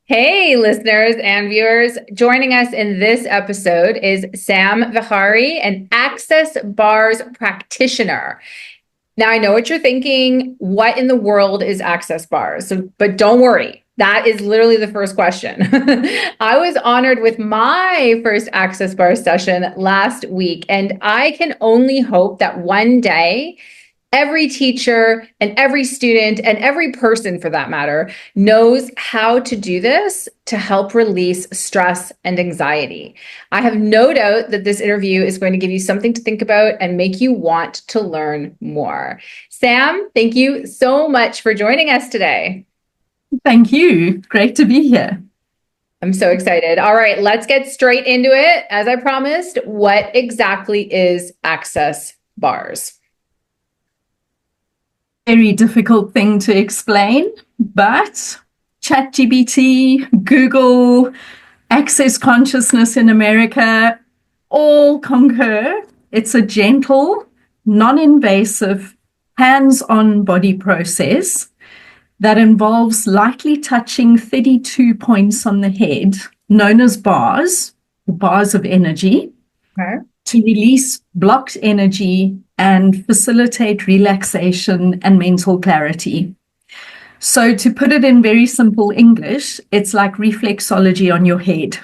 Hey, listeners and viewers. Joining us in this episode is Sam Wichary, an Access Bars practitioner. Now, I know what you're thinking. What in the world is Access Bars? But don't worry. That is literally the first question. I was honored with my first Access Bars session last week, and I can only hope that one day every teacher and every student and every person, for that matter, knows how to do this to help release stress and anxiety. I have no doubt that this interview is going to give you something to think about and make you want to learn more. Sam, thank you so much for joining us today. Thank you. Great to be here. I'm so excited. All right, let's get straight into it. As I promised, what exactly is Access Bars? Very difficult thing to explain, but ChatGPT, Google, Access Consciousness in America, all concur. It's a gentle, non-invasive, hands-on body process that involves lightly touching 32 points on the head, known as bars of energy, to release blocked energy and facilitate relaxation and mental clarity. So to put it in very simple English, it's like reflexology on your head,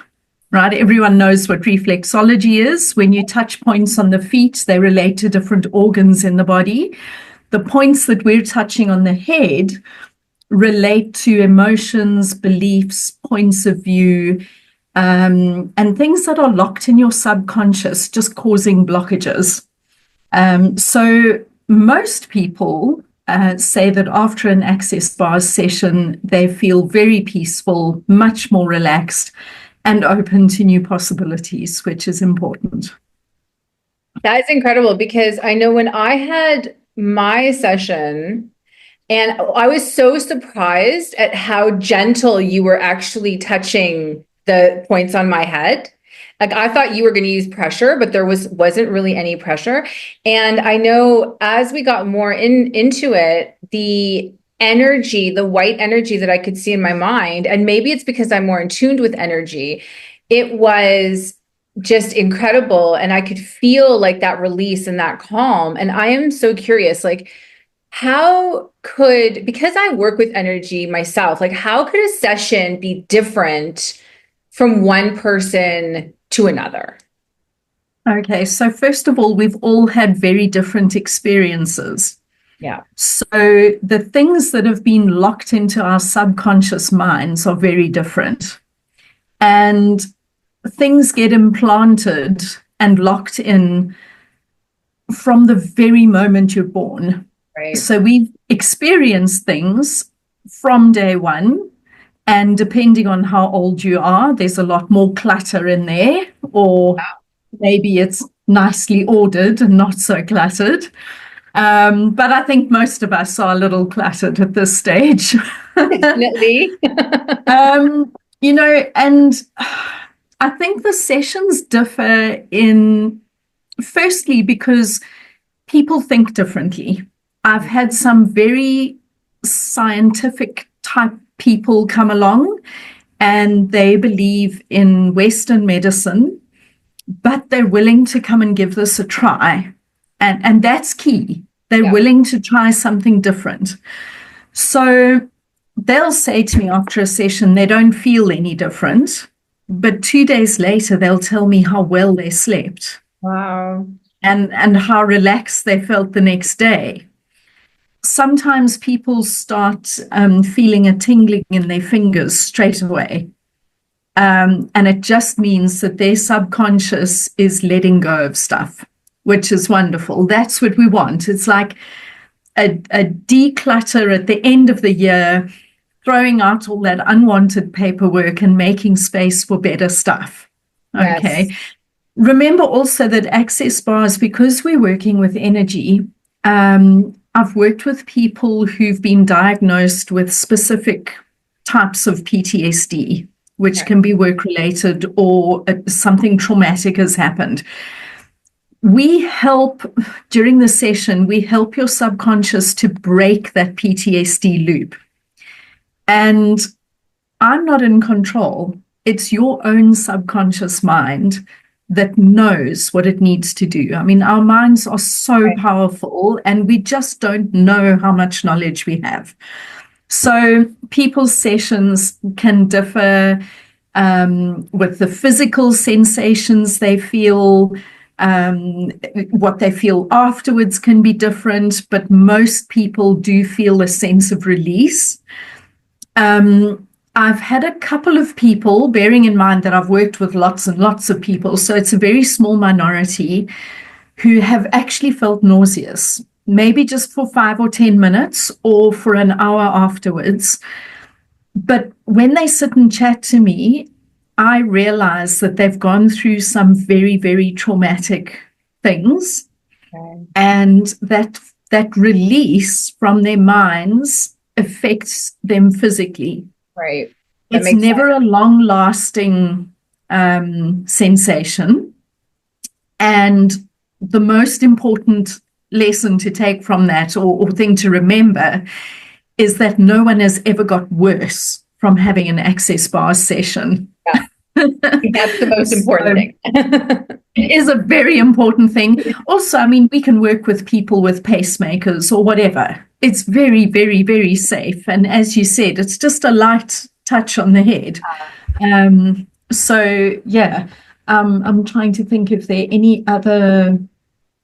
right? Everyone knows what reflexology is. When you touch points on the feet, they relate to different organs in the body. The points that we're touching on the head relate to emotions, beliefs, points of view, and things that are locked in your subconscious, just causing blockages. So most people say that after an Access Bars session, they feel very peaceful, much more relaxed, and open to new possibilities, which is important. That is incredible, because I know when I had my session, and I was so surprised at how gentle you were actually touching the points on my head. Like, I thought you were going to use pressure, but there wasn't really any pressure. And I know as we got more into it, the energy, the white energy that I could see in my mind, and maybe it's because I'm more in tune with energy, it was just incredible. And I could feel like that release and that calm. And I am so curious, like, because I work with energy myself, like, how could a session be different from one person to another? Okay, so first of all, we've all had very different experiences. Yeah. So the things that have been locked into our subconscious minds are very different. And things get implanted and locked in from the very moment you're born. Right. So we've experienced things from day one. And depending on how old you are, there's a lot more clutter in there, or maybe it's nicely ordered and not so cluttered. But I think most of us are a little cluttered at this stage. Definitely. And I think the sessions differ firstly, because people think differently. I've had some very scientific type people come along and they believe in Western medicine, but they're willing to come and give this a try. And that's key. They're willing to try something different. So they'll say to me after a session, they don't feel any different, but 2 days later, they'll tell me how well they slept. Wow. And how relaxed they felt the next day. Sometimes people start feeling a tingling in their fingers straight away. And it just means that their subconscious is letting go of stuff, which is wonderful. That's what we want. It's like a declutter at the end of the year, throwing out all that unwanted paperwork and making space for better stuff. Okay. Yes. Remember also that Access Bars, because we're working with energy, I've worked with people who've been diagnosed with specific types of PTSD, which can be work-related or something traumatic has happened. During the session, we help your subconscious to break that PTSD loop. And I'm not in control. It's your own subconscious mind that knows what it needs to do. I mean, our minds are so Right. powerful, and we just don't know how much knowledge we have. So people's sessions can differ with the physical sensations they feel. What they feel afterwards can be different, but most people do feel a sense of release. I've had a couple of people, bearing in mind that I've worked with lots and lots of people, so it's a very small minority, who have actually felt nauseous, maybe just for 5 or 10 minutes or for an hour afterwards. But when they sit and chat to me, I realize that they've gone through some very, very traumatic things, Okay. and that release from their minds affects them physically. Right. That It's makes sense. never a long-lasting sensation. And the most important lesson to take from that, or thing to remember, is that no one has ever got worse from having an access bars session. Yeah. That's the most important thing. It is a very important thing. Also, I mean, we can work with people with pacemakers or whatever. It's very, very, very safe. And as you said, it's just a light touch on the head. So, yeah, I'm trying to think if there are any other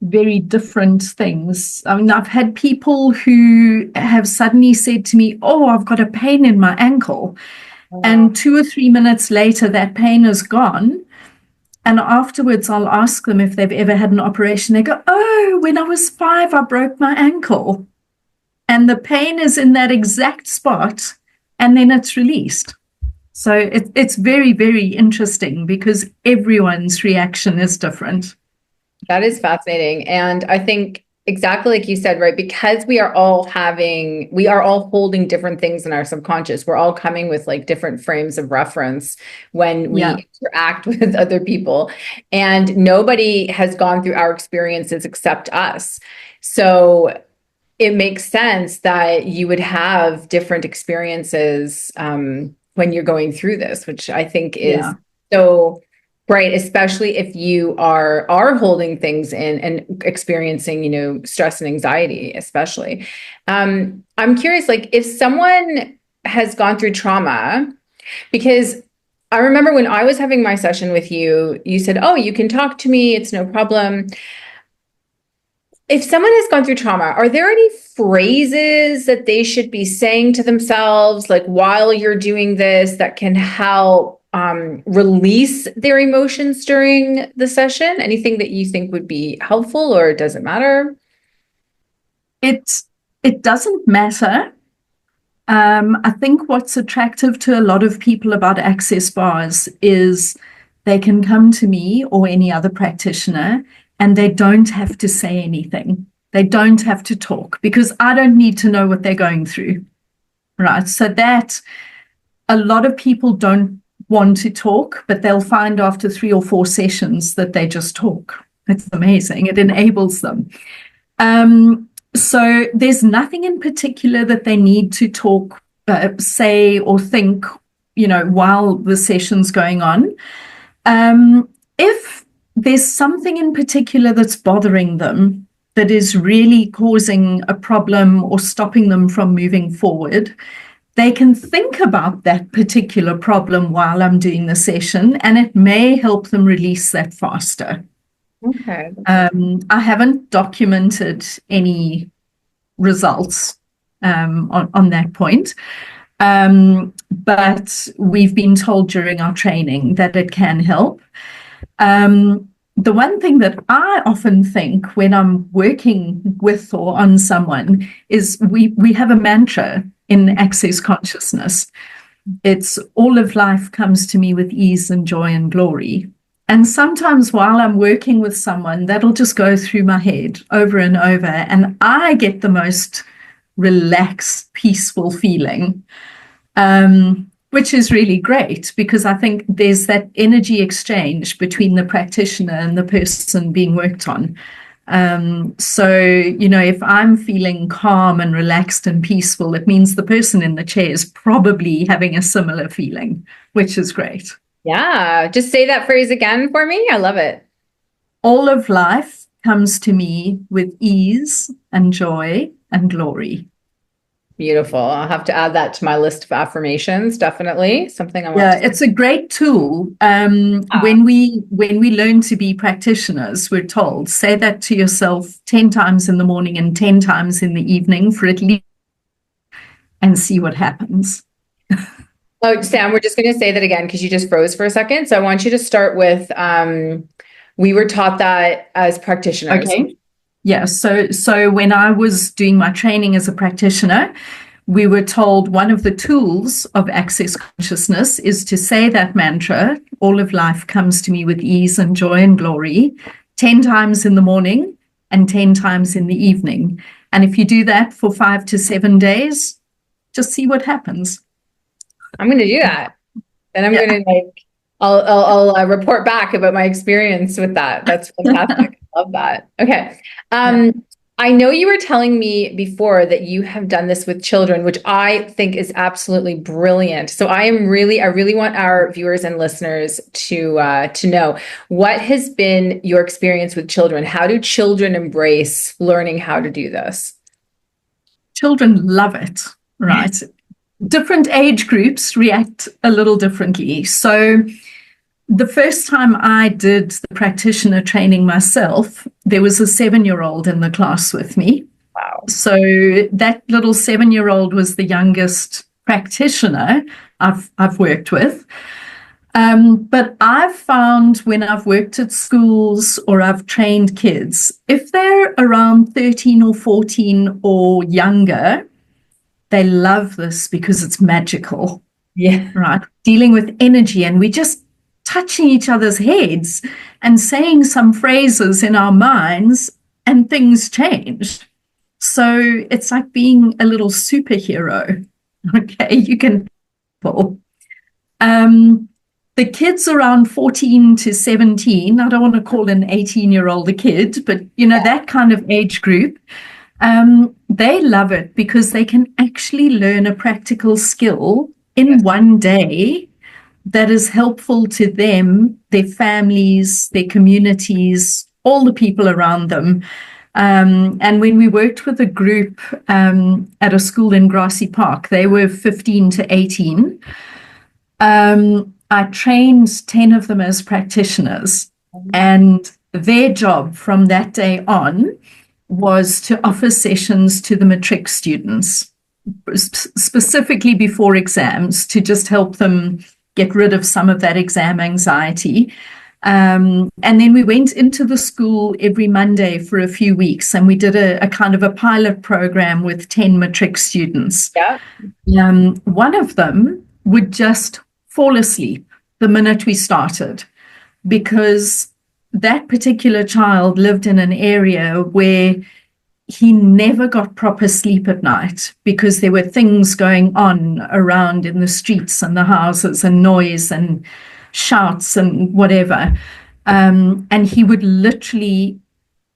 very different things. I mean, I've had people who have suddenly said to me, "Oh, I've got a pain in my ankle." And 2 or 3 minutes later, that pain is gone. And afterwards, I'll ask them if they've ever had an operation. They go, "Oh, when I was 5, I broke my ankle." And the pain is in that exact spot, and then it's released. So it's very, very interesting because everyone's reaction is different. That is fascinating. And I think exactly like you said, right? Because we are all holding different things in our subconscious. We're all coming with like different frames of reference when we interact with other people. And nobody has gone through our experiences except us. So it makes sense that you would have different experiences when you're going through this, which I think is so right, especially if you are holding things in and experiencing, stress and anxiety, especially. I'm curious, like if someone has gone through trauma, because I remember when I was having my session with you, you said, "Oh, you can talk to me, it's no problem." If someone has gone through trauma, are there any phrases that they should be saying to themselves, like while you're doing this, that can help release their emotions during the session? Anything that you think would be helpful, or does it matter? It doesn't matter. I think what's attractive to a lot of people about access bars is they can come to me or any other practitioner and they don't have to say anything. They don't have to talk because I don't need to know what they're going through, right? So that a lot of people don't want to talk, but they'll find after 3 or 4 sessions that they just talk. It's amazing. It enables them. So there's nothing in particular that they need to talk, say, or think, while the session's going on. If there's something in particular that's bothering them, that is really causing a problem or stopping them from moving forward, they can think about that particular problem while I'm doing the session, and it may help them release that faster. Okay. I haven't documented any results on that point, but we've been told during our training that it can help. The one thing that I often think when I'm working with or on someone is we have a mantra in Access Consciousness. It's all of life comes to me with ease and joy and glory. And sometimes while I'm working with someone, that'll just go through my head over and over, and I get the most relaxed, peaceful feeling, which is really great because I think there's that energy exchange between the practitioner and the person being worked on. So, if I'm feeling calm and relaxed and peaceful, it means the person in the chair is probably having a similar feeling, which is great. Yeah. Just say that phrase again for me. I love it. All of life comes to me with ease and joy and glory. Beautiful. I'll have to add that to my list of affirmations. Definitely something I want Yeah, to. it's a great tool. When we learn to be practitioners, we're told, say that to yourself 10 times in the morning and 10 times in the evening for at least, and see what happens. Oh, Sam, we're just going to say that again because you just froze for a second. So I want you to start with, we were taught that as practitioners. Okay. Yeah. So when I was doing my training as a practitioner, we were told one of the tools of access consciousness is to say that mantra, all of life comes to me with ease and joy and glory, 10 times in the morning and 10 times in the evening. And if you do that for 5 to 7 days, just see what happens. I'm going to do that. And I'm going to I'll report back about my experience with that. That's fantastic. I love that. Okay. I know you were telling me before that you have done this with children, which I think is absolutely brilliant. So I really want our viewers and listeners to know what has been your experience with children. How do children embrace learning how to do this? Children love it, right? Different age groups react a little differently. So the first time I did the practitioner training myself, there was a 7-year-old in the class with me. Wow. So that little 7-year-old was the youngest practitioner I've worked with. But I've found when I've worked at schools or I've trained kids, if they're around 13 or 14 or younger, they love this because it's magical. Yeah. Right. Dealing with energy, and we just touching each other's heads and saying some phrases in our minds, and things change. So it's like being a little superhero. Okay, you can. The kids around 14 to 17, I don't want to call an 18-year-old a kid, but that kind of age group, they love it because they can actually learn a practical skill in one day that is helpful to them, their families, their communities, all the people around them. And when we worked with a group at a school in Grassy Park, they were 15 to 18. I trained 10 of them as practitioners, and their job from that day on was to offer sessions to the matric students, specifically before exams, to just help them get rid of some of that exam anxiety. And then we went into the school every Monday for a few weeks, and we did a kind of a pilot program with 10 matric students. Yeah. One of them would just fall asleep the minute we started, because that particular child lived in an area where he never got proper sleep at night because there were things going on around in the streets and the houses and noise and shouts and whatever. And he would literally,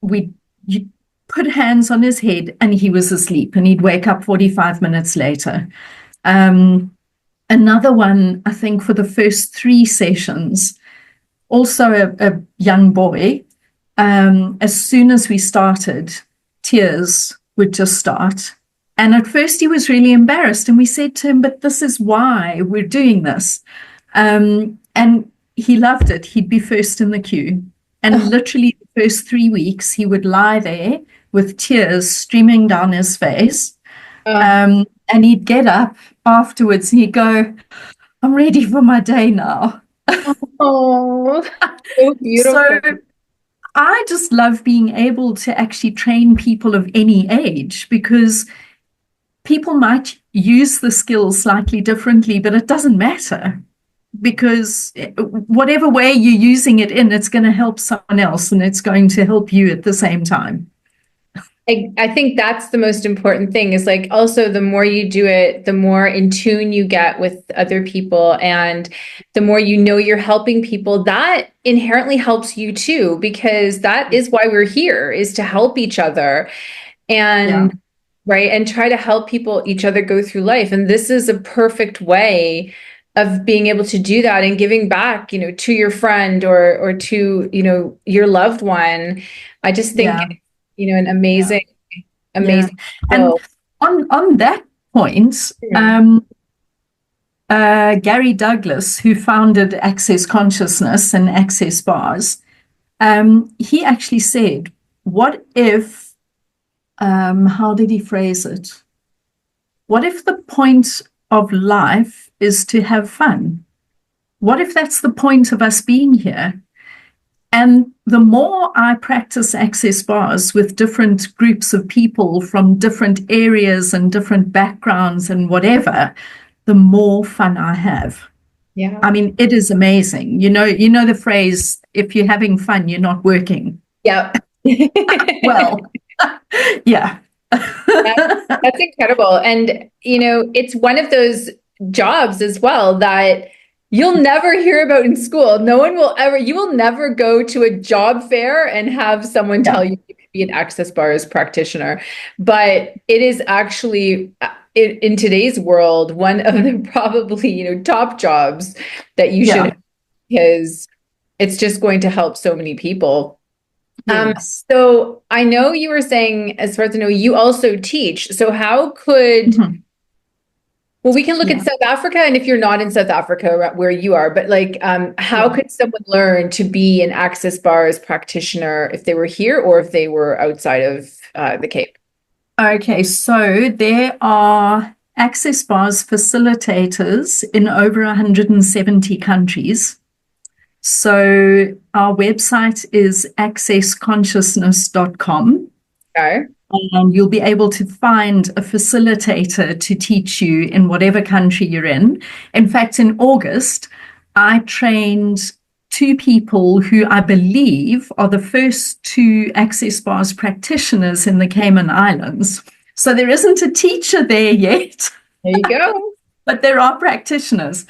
you'd put hands on his head and he was asleep, and he'd wake up 45 minutes later. Another one, I think for the first 3 sessions, also a young boy, as soon as we started, tears would just start. And at first he was really embarrassed, and we said to him, but this is why we're doing this. And he loved it. He'd be first in the queue. And literally the first 3 weeks, he would lie there with tears streaming down his face. And he'd get up afterwards and he'd go, I'm ready for my day now. Oh, so beautiful. So I just love being able to actually train people of any age, because people might use the skills slightly differently, but it doesn't matter, because whatever way you're using it in, it's going to help someone else and it's going to help you at the same time. I think that's the most important thing is like also the more you do it, the more in tune you get with other people and the more you know you're helping people, that inherently helps you too, because that is why we're here, is to help each other Yeah. and right and try to help people each other go through life. And this is a perfect way of being able to do that and giving back, to your friend or to, your loved one. I just think Yeah. an Yeah. amazing, Yeah. amazing And skill. on that point, Mhm. Gary Douglas, who founded Access Consciousness and Access Bars, he actually said, what if, how did he phrase it? What if the point of life is to have fun? What if that's the point of us being here? And the more I practice access bars with different groups of people from different areas and different backgrounds and whatever, the more fun I have. Yeah. I mean, it is amazing. The phrase, if you're having fun, you're not working. Yeah. Well, yeah. That's incredible. And, it's one of those jobs as well that you'll never hear about in school. You will never go to a job fair and have someone Yeah. tell you you could be an access bars practitioner. But it is actually, in today's world, one of the probably, top jobs that you should Yeah. have, because it's just going to help so many people. Yes. So I know you were saying, as far as I know, you also teach. So how could, Mhm. well, we can look at Yeah. South Africa, and if you're not in South Africa where you are, but like, how Yeah. could someone learn to be an access bars practitioner if they were here or if they were outside of the Cape? Okay, so there are access bars facilitators in over 170 countries. So our website is accessconsciousness.com, Okay. and you'll be able to find a facilitator to teach you in whatever country you're in. In fact, in August, I trained two people who I believe are the first two access bars practitioners in the Cayman Islands. So there isn't a teacher there yet, There you go. but there are practitioners.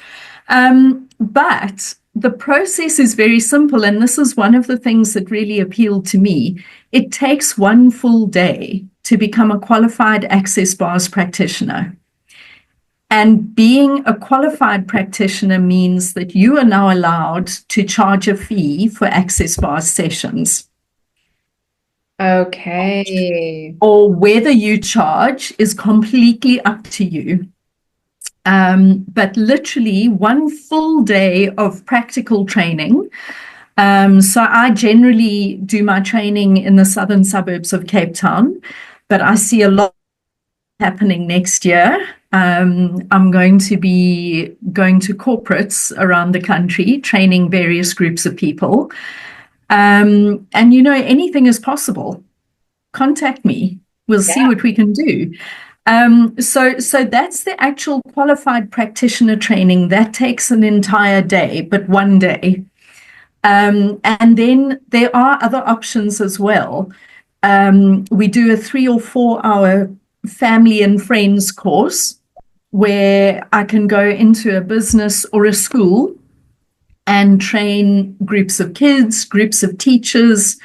But the process is very simple, and this is one of the things that really appealed to me. It takes one full day to become a qualified access bars practitioner. And being a qualified practitioner means that you are now allowed to charge a fee for access bars sessions. Okay. Or whether you charge is completely up to you. But literally one full day of practical training. So I generally do my training in the southern suburbs of Cape Town, but I see a lot happening next year. I'm going to be going to corporates around the country, training various groups of people. And anything is possible. Contact me. We'll see Yeah. what we can do. So that's the actual qualified practitioner training. That takes an entire day, but one day. And then there are other options as well. We do a 3 or 4 hour family and friends course where I can go into a business or a school and train groups of kids, groups of teachers.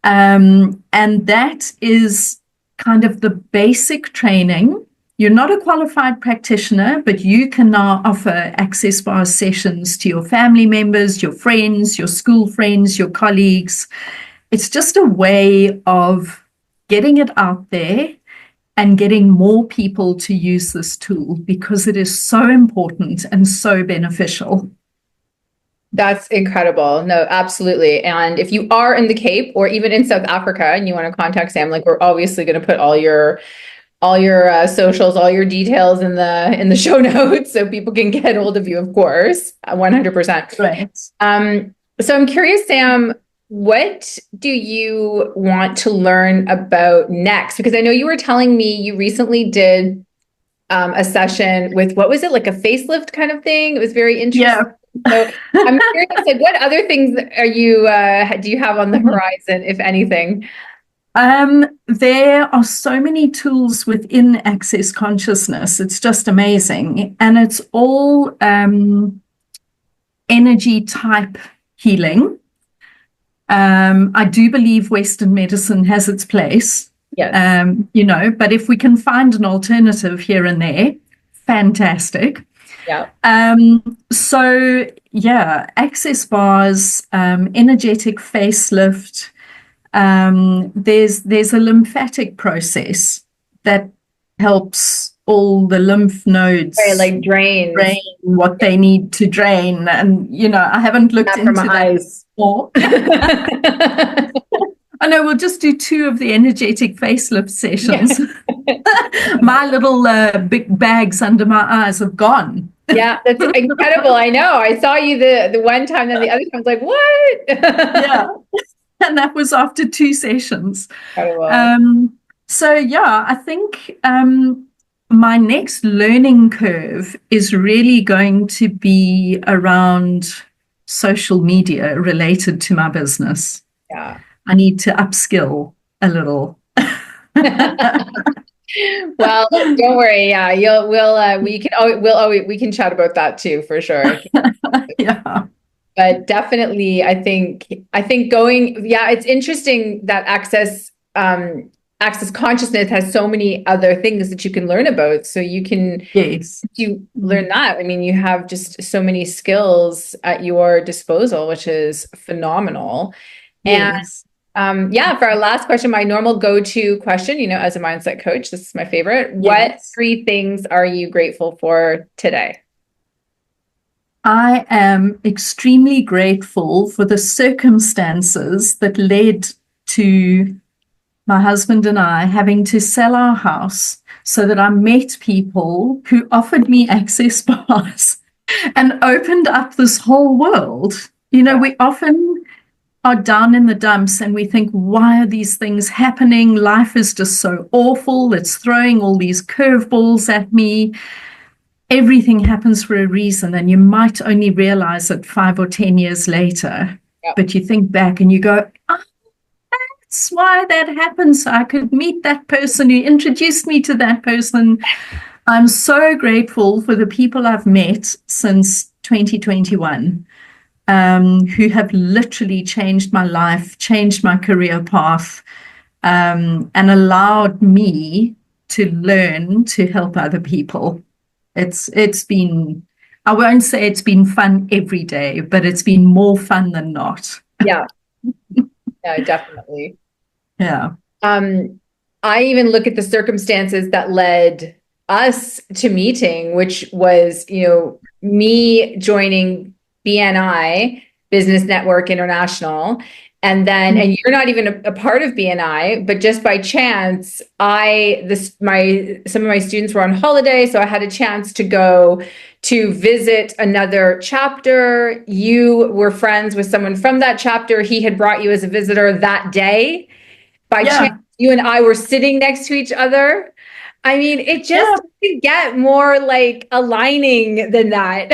And that is kind of the basic training. You're not a qualified practitioner, but you can now offer access bar sessions to your family members, your friends, your school friends, your colleagues. It's just a way of getting it out there and getting more people to use this tool because it is so important and so beneficial. That's incredible. No, absolutely. And if you are in the Cape or even in South Africa and you want to contact Sam, like we're obviously going to put all your socials, all your details in the show notes so people can get hold of you, of course, 100%. Right. So I'm curious, Sam, what do you want to learn about next? Because I know you were telling me you recently did a session with, what was it, like a facelift kind of thing? It was very interesting. Yeah. So I'm curious, like, what other things do you have on the horizon, if anything? There are so many tools within Access Consciousness. It's just amazing. And it's all energy type healing. I do believe Western medicine has its place. Yes. But if we can find an alternative here and there, fantastic. Yeah. So yeah, access bars, energetic facelift. There's a lymphatic process that helps all the lymph nodes Like drain what they need to drain. And, I haven't looked into that eyes. more. I know, we'll just do 2 of the energetic facelift sessions. Yeah. My little big bags under my eyes have gone. Yeah, that's incredible. I know. I saw you the one time, then the other time I was like, what? Yeah. And that was after 2 sessions. Incredible. So yeah, I think my next learning curve is really going to be around social media related to my business. Yeah. I need to upskill a little. Well, don't worry. Yeah, we can chat about that too, for sure. Yeah. But definitely, I think it's interesting that access consciousness has so many other things that you can learn about. So you can, yes, you learn that. I mean, you have just so many skills at your disposal, which is phenomenal. Yes. And for our last question, my normal go-to question, as a mindset coach, this is my favorite. Yes. What 3 things are you grateful for today? I am extremely grateful for the circumstances that led to my husband and I having to sell our house so that I met people who offered me access bars and opened up this whole world. We often are down in the dumps and we think, why are these things happening? Life is just so awful. It's throwing all these curveballs at me. Everything happens for a reason, and you might only realize it 5 or 10 years later. Yep. But you think back and you go, that's why that happened. So I could meet that person who introduced me to that person. I'm so grateful for the people I've met since 2021. Who have literally changed my life, changed my career path, and allowed me to learn to help other people. It's been, I won't say it's been fun every day, but it's been more fun than not. Yeah. Yeah, definitely. Yeah. I even look at the circumstances that led us to meeting, which was, me joining BNI, Business Network International. And then, and you're not even a part of BNI, but just by chance, some of my students were on holiday, so I had a chance to go to visit another chapter. You were friends with someone from that chapter. He had brought you as a visitor that day. By chance, you and I were sitting next to each other. I mean, it just doesn't get more like aligning than that.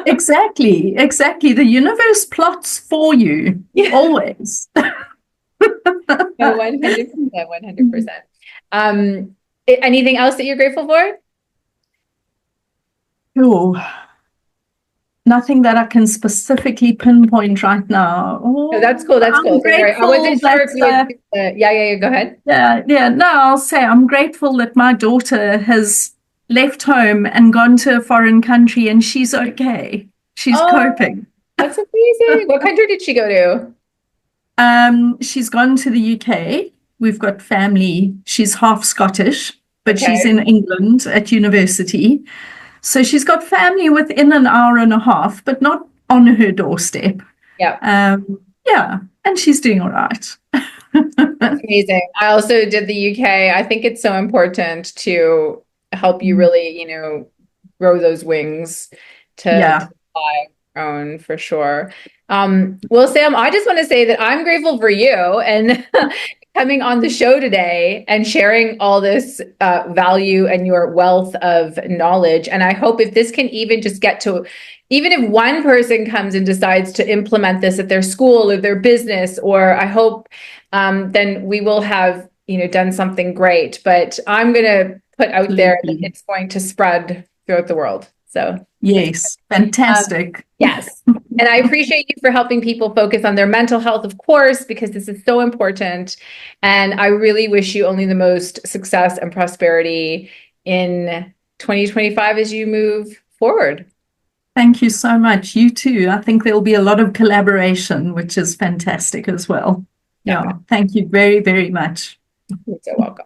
Exactly. The universe plots for you, always. 100%, 100%. Anything else that you're grateful for? Oh, nothing that I can specifically pinpoint right now. No, that's cool. That's cool. I wasn't sure if you would. Yeah. Go ahead. Yeah. No, I'll say I'm grateful that my daughter has left home and gone to a foreign country, and she's okay. She's coping. That's amazing. What country did she go to? She's gone to the UK. We've got family. She's half Scottish, but she's in England at university. So she's got family within an hour and a half, but not on her doorstep. Yeah. And she's doing all right. That's amazing. I also did the UK. I think it's so important to help you really, grow those wings to fly own, for sure. Well, Sam, I just want to say that I'm grateful for you and coming on the show today and sharing all this value and your wealth of knowledge. And I hope if this can even just get to, even if one person comes and decides to implement this at their school or their business, or I hope, then we will have, done something great. But I'm going to put out there that it's going to spread throughout the world. So yes, fantastic. Yes. And I appreciate you for helping people focus on their mental health, of course, because this is so important. And I really wish you only the most success and prosperity in 2025 as you move forward. Thank you so much. You too. I think there'll be a lot of collaboration, which is fantastic as well. Yeah. Thank you very, very much. You're so welcome.